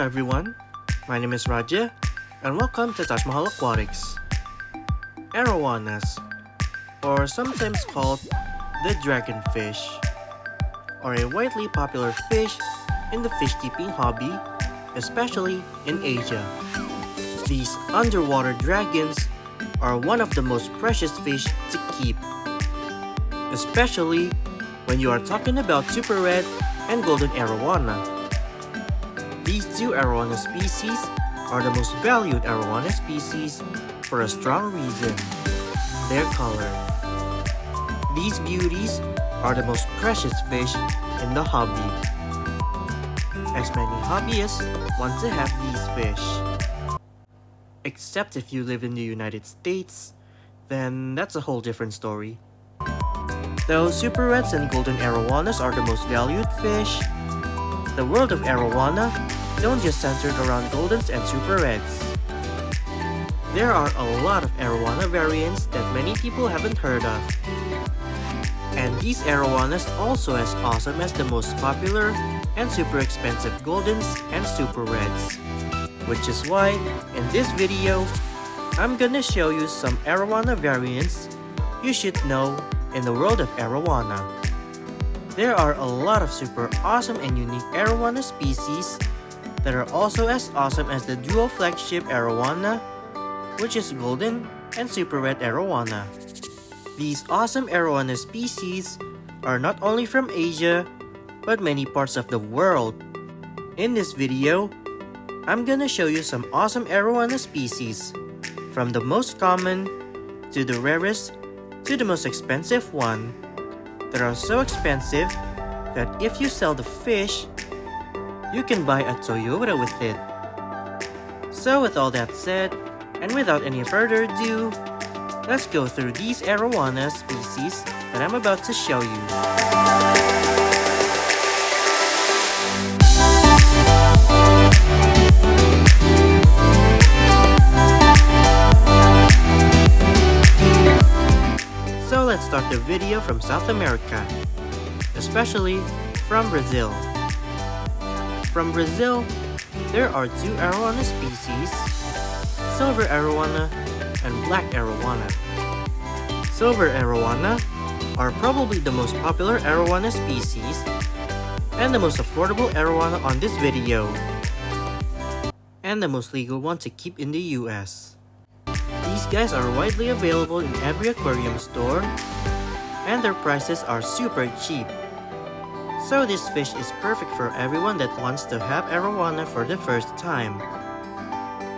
everyone, my name is Raja and welcome to Taj Mahal Aquatics. Arowanas, or sometimes called the dragonfish, are a widely popular fish in the fish-keeping hobby, especially in Asia. These underwater dragons are one of the most precious fish to keep, especially when you are talking about super red and golden arowana. These two arowana species are the most valued arowana species for a strong reason: their color. These beauties are the most precious fish in the hobby, as many hobbyists want to have these fish. Except if you live in the United States, then that's a whole different story. Though super reds and golden arowanas are the most valued fish, the world of arowana don't just center around goldens and super reds. There are a lot of arowana variants that many people haven't heard of. And these arowanas also as awesome as the most popular and super expensive goldens and super reds. Which is why, in this video, I'm gonna show you some arowana variants you should know in the world of arowana. There are a lot of super awesome and unique arowana species that are also as awesome as the duo flagship arowana, which is golden and super red arowana. These awesome arowana species are not only from Asia, but many parts of the world. In this video, I'm gonna show you some awesome arowana species, from the most common to the rarest to the most expensive one, that are so expensive that if you sell the fish, you can buy a Toyota with it. So with all that said, and without any further ado, let's go through these arowana species that I'm about to show you. So let's start the video from South America, especially from Brazil. From Brazil, there are two arowana species, silver arowana and black arowana. Silver arowana are probably the most popular arowana species and the most affordable arowana on this video, and the most legal one to keep in the US. These guys are widely available in every aquarium store, and their prices are super cheap. So this fish is perfect for everyone that wants to have arowana for the first time.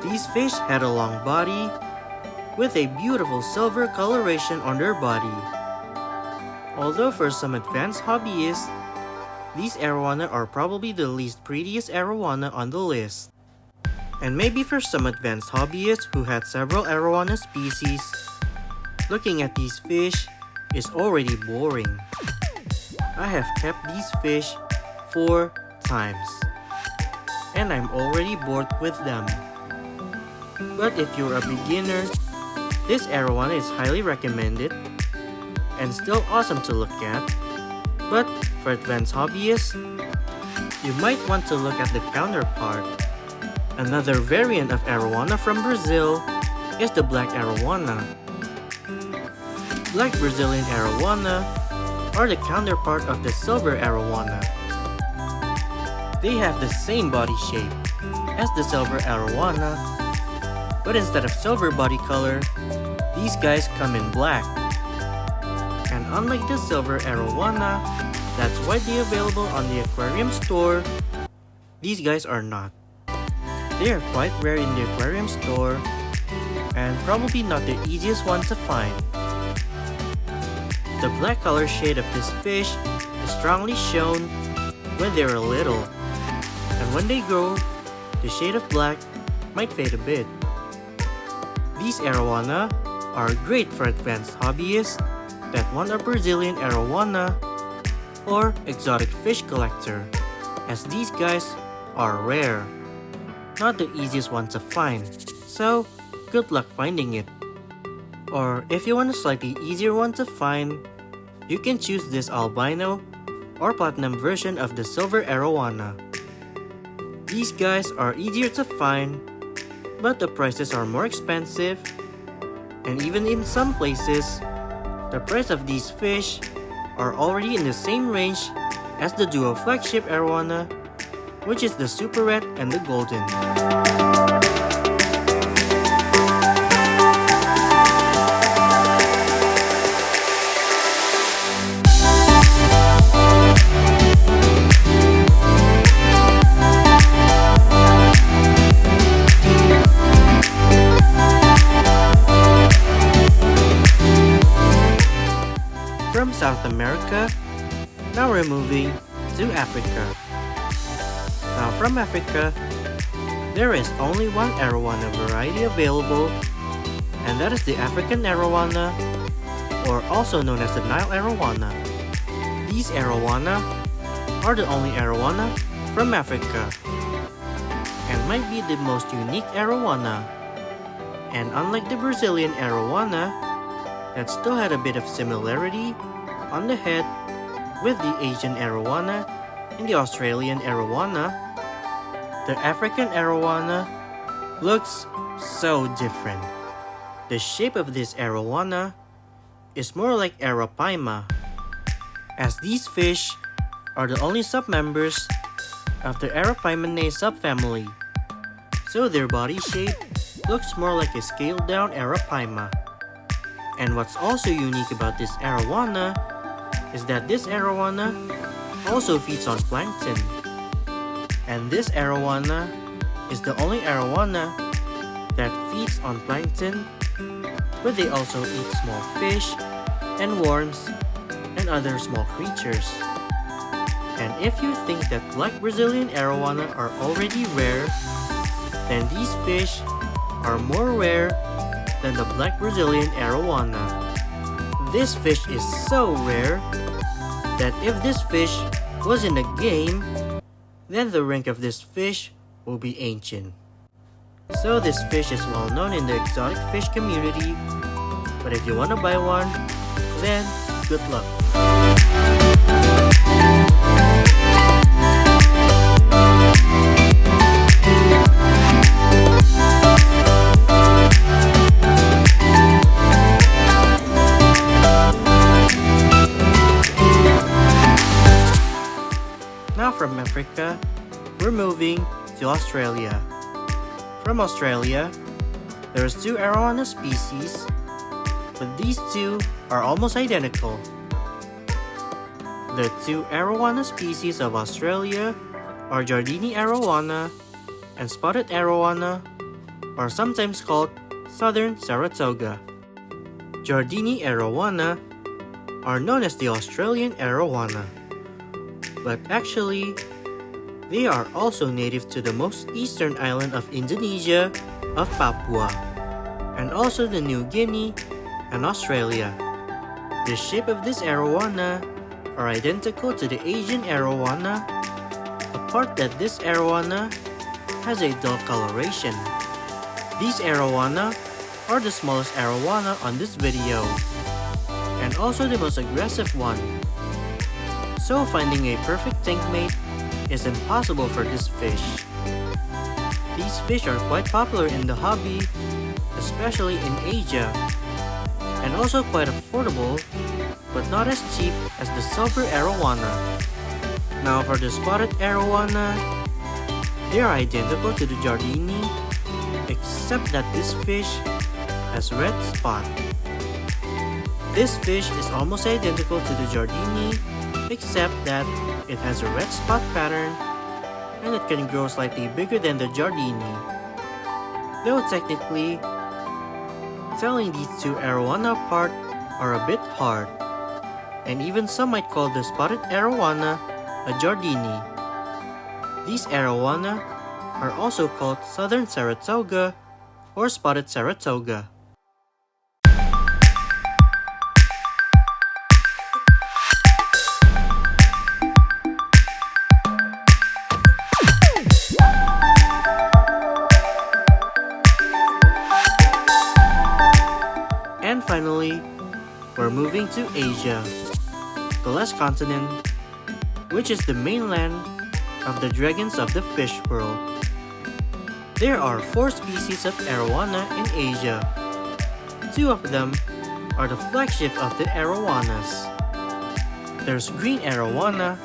These fish had a long body with a beautiful silver coloration on their body. Although for some advanced hobbyists, these arowana are probably the least prettiest arowana on the list. And maybe for some advanced hobbyists who had several arowana species, looking at these fish is already boring. I have kept these fish 4 times, and I'm already bored with them. But if you're a beginner, this arowana is highly recommended and still awesome to look at. But for advanced hobbyists, you might want to look at the counterpart. Another variant of arowana from Brazil is the black arowana. Black Brazilian arowana are the counterpart of the silver arowana. They have the same body shape as the silver arowana, but instead of silver body color, these guys come in black. And unlike the silver arowana that's widely available on the aquarium store, these guys are not. They are quite rare in the aquarium store, and probably not the easiest one to find. The black color shade of this fish is strongly shown when they are little, and when they grow, the shade of black might fade a bit. These arowana are great for advanced hobbyists that want a Brazilian arowana or exotic fish collector, as these guys are rare, not the easiest one to find, so good luck finding it. Or if you want a slightly easier one to find, you can choose this albino or platinum version of the silver arowana. These guys are easier to find, but the prices are more expensive, and even in some places, the price of these fish are already in the same range as the duo flagship arowana, which is the super red and the golden. From South America, now we're moving to Africa. Now from Africa, there is only one arowana variety available, and that is the African arowana, or also known as the Nile arowana. These arowana are the only arowana from Africa, and might be the most unique arowana. And unlike the Brazilian arowana, that still had a bit of similarity on the head with the Asian arowana and the Australian arowana, the African arowana looks so different. The shape of this arowana is more like arapaima, as these fish are the only submembers of the Arapaimanae subfamily, so their body shape looks more like a scaled down arapaima. And what's also unique about this arowana is that this arowana also feeds on plankton. And this arowana is the only arowana that feeds on plankton, but they also eat small fish and worms and other small creatures. And if you think that black Brazilian arowana are already rare, then these fish are more rare than the black Brazilian arowana. This fish is so rare that if this fish was in a game, then the rank of this fish will be ancient. So this fish is well known in the exotic fish community, but if you want to buy one, then good luck. Now from Africa, we're moving to Australia. From Australia, there's two arowana species, but these two are almost identical. The two arowana species of Australia are Jardini arowana and spotted arowana, or sometimes called southern Saratoga. Jardini arowana are known as the Australian arowana, but actually, they are also native to the most eastern island of Indonesia, of Papua, and also the New Guinea and Australia. The shape of this arowana are identical to the Asian arowana, apart that this arowana has a dull coloration. These arowana are the smallest arowana on this video, and also the most aggressive one. So finding a perfect tank mate is impossible for this fish. These fish are quite popular in the hobby, especially in Asia, and also quite affordable, but not as cheap as the silver arowana. Now for the spotted arowana, they are identical to the Jardini, except that this fish has red spot. This fish is almost identical to the Jardini, except that it has a red spot pattern and it can grow slightly bigger than the Jardini. Though technically, telling these two arowana apart are a bit hard, and even some might call the spotted arowana a Jardini. These arowana are also called southern Saratoga or spotted Saratoga. And finally, we're moving to Asia, the last continent, which is the mainland of the dragons of the fish world. There are 4 species of arowana in Asia. 2 of them are the flagship of the arowanas. There's green arowana,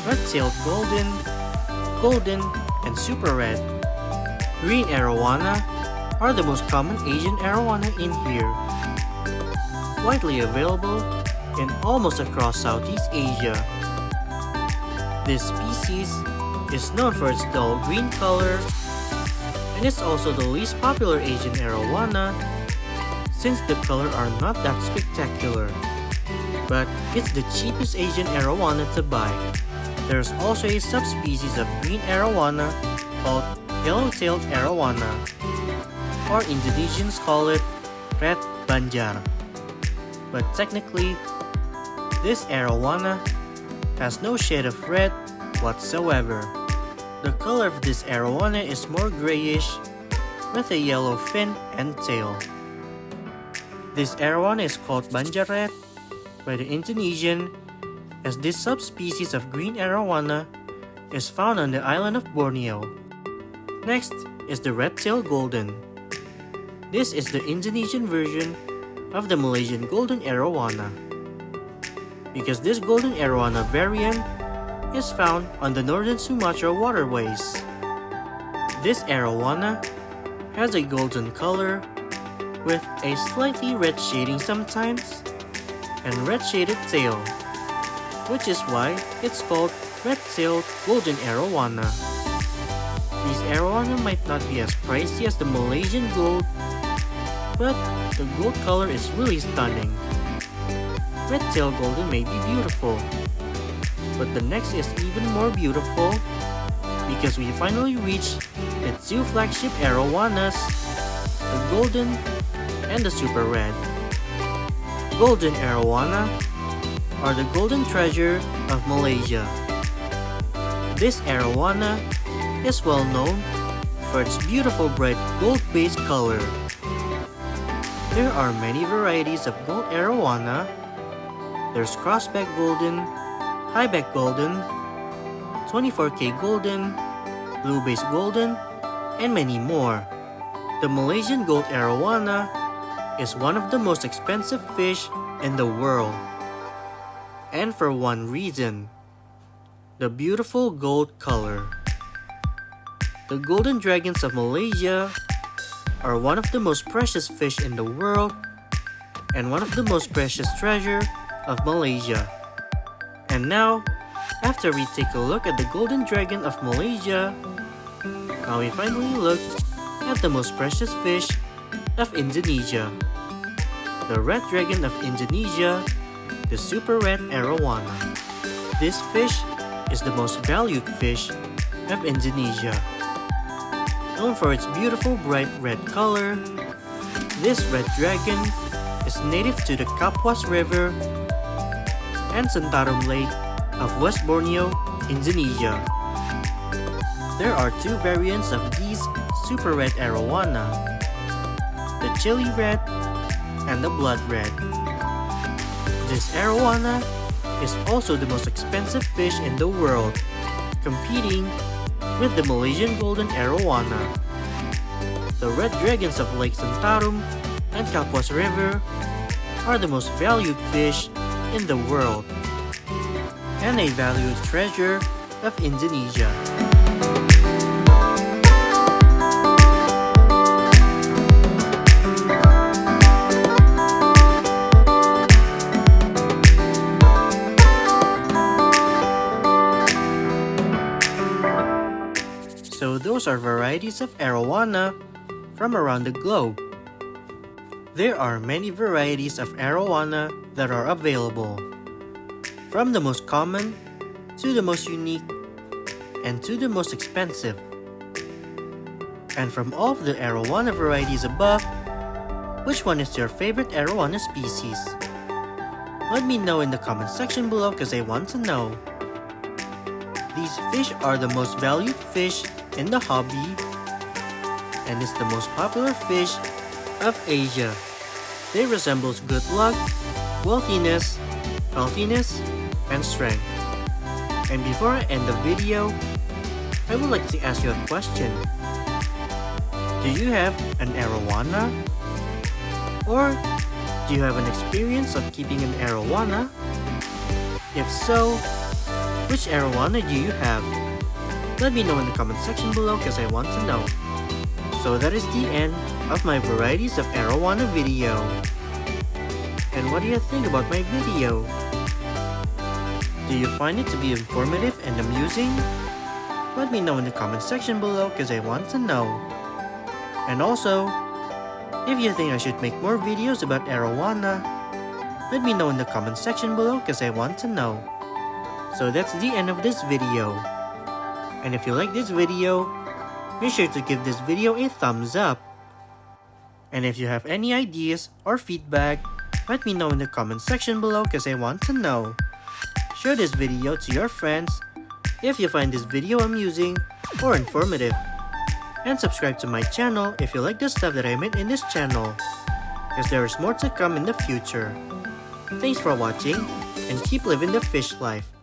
red-tailed golden, golden, and super red. Green arowana are the most common Asian arowana in here. Widely available in almost across Southeast Asia. This species is known for its dull green color and is also the least popular Asian arowana since the color are not that spectacular. But it's the cheapest Asian arowana to buy. There's also a subspecies of green arowana called yellow-tailed arowana, or Indonesians call it red banjar. But technically, this arowana has no shade of red whatsoever. The color of this arowana is more grayish with a yellow fin and tail. This arowana is called banjaret by the Indonesian, as this subspecies of green arowana is found on the island of Borneo. Next is the red-tailed golden. This is the Indonesian version of the Malaysian golden arowana, because this golden arowana variant is found on the northern Sumatra waterways. This arowana has a golden color with a slightly red shading sometimes and red shaded tail, which is why it's called red-tailed golden arowana. These arowana might not be as pricey as the Malaysian gold, but the gold color is really stunning. Red-tailed golden may be beautiful, but the next is even more beautiful because we finally reached the 2 flagship arowanas, the golden and the super red. Golden arowana are the golden treasure of Malaysia. This arowana is well known for its beautiful bright gold-based color. There are many varieties of gold arowana. There's crossback golden, highback golden, 24K golden, blue-based golden, and many more. The Malaysian gold arowana is one of the most expensive fish in the world. And for one reason, the beautiful gold color. The golden dragons of Malaysia are one of the most precious fish in the world and one of the most precious treasure of Malaysia. And now, after we take a look at the golden dragon of Malaysia, now we finally look at the most precious fish of Indonesia, the red dragon of Indonesia, the super red arowana. This fish is the most valued fish of Indonesia. Known for its beautiful bright red color, this red dragon is native to the Kapuas River and Sentarum Lake of West Borneo, Indonesia. There are 2 variants of these super red arowana, the chili red and the blood red. This arowana is also the most expensive fish in the world, competing with the Malaysian golden arowana. The red dragons of Lake Sentarum and Kapuas River are the most valued fish in the world and a valued treasure of Indonesia. So those are varieties of arowana from around the globe. There are many varieties of arowana that are available, from the most common to the most unique and to the most expensive. And from all of the arowana varieties above, which one is your favorite arowana species? Let me know in the comment section below because I want to know. These fish are the most valued fish in the hobby and is the most popular fish of Asia. They resemble good luck, wealthiness, healthiness, and strength. And before I end the video, I would like to ask you a question. Do you have an arowana? Or do you have an experience of keeping an arowana? If so, which arowana do you have? Let me know in the comment section below because I want to know. So that is the end of my varieties of arowana video. And what do you think about my video? Do you find it to be informative and amusing? Let me know in the comment section below because I want to know. And also, if you think I should make more videos about arowana, let me know in the comment section below because I want to know. So that's the end of this video. And if you like this video, be sure to give this video a thumbs up. And if you have any ideas or feedback, let me know in the comment section below because I want to know. Share this video to your friends if you find this video amusing or informative. And subscribe to my channel if you like the stuff that I made in this channel, because there is more to come in the future. Thanks for watching and keep living the fish life.